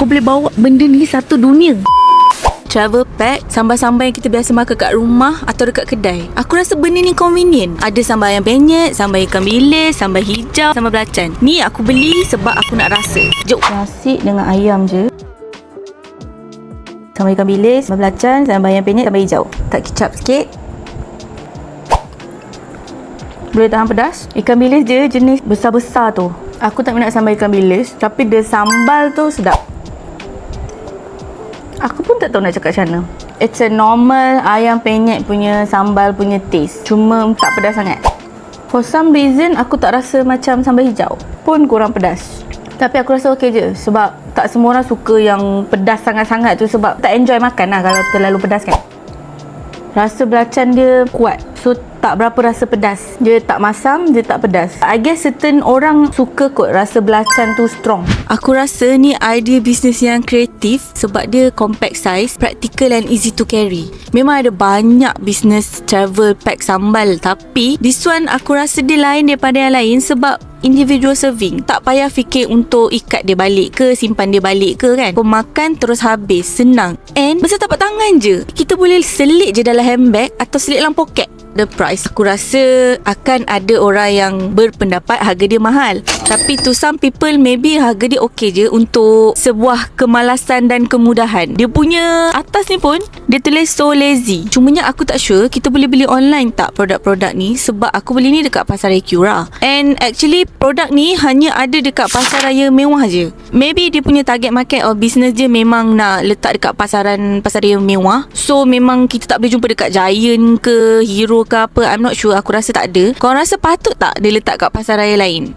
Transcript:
Kau boleh bawa benda ni satu dunia. Travel pack, sambal-sambal yang kita biasa makan kat rumah atau dekat kedai. Aku rasa benda ni convenient. Ada sambal ayam penyet, sambal ikan bilis, sambal hijau, sambal belacan. Ni aku beli sebab aku nak rasa. Jom. Nasi dengan ayam je. Sambal ikan bilis, sambal belacan, sambal ayam penyet, sambal hijau. Tak kicap sikit. Boleh tahan pedas. Ikan bilis je jenis besar-besar tu. Aku tak minat sambal ikan bilis, tapi dia sambal tu sedap. Aku pun tak tahu nak cakap macam mana. It's a normal ayam penyet punya sambal punya taste. Cuma tak pedas sangat. For some reason, aku tak rasa macam sambal hijau pun kurang pedas. Tapi aku rasa okey je. Sebab tak semua orang suka yang pedas sangat-sangat tu. Sebab tak enjoy makan lah kalau terlalu pedas kan. Rasa belacan dia kuat. So tak berapa rasa pedas. Dia tak masam, dia tak pedas. I guess certain orang suka kot rasa belacan tu strong. Aku rasa ni idea bisnes yang kreatif sebab dia compact size, practical and easy to carry. Memang ada banyak bisnes travel pack sambal, tapi this one aku rasa dia lain daripada yang lain sebab individual serving. Tak payah fikir untuk ikat dia balik ke, simpan dia balik ke kan. Kau makan terus habis, senang. And besar tapak tangan je. Kita boleh selit je dalam handbag atau selit dalam poket. The price, aku rasa akan ada orang yang berpendapat harga dia mahal. Tapi to some people maybe harga dia okey je untuk sebuah kemalasan dan kemudahan. Dia punya atas ni pun dia tulis so lazy. Cumanya aku tak sure kita boleh beli online tak produk-produk ni, sebab aku beli ni dekat Pasar Ecura. And actually produk ni hanya ada dekat pasar raya mewah je. Maybe dia punya target market or business dia memang nak letak dekat pasar raya mewah. So memang kita tak boleh jumpa dekat Giant ke Hero ke apa. I'm not sure. Aku rasa tak ada. Korang rasa patut tak dia letak kat pasar raya lain?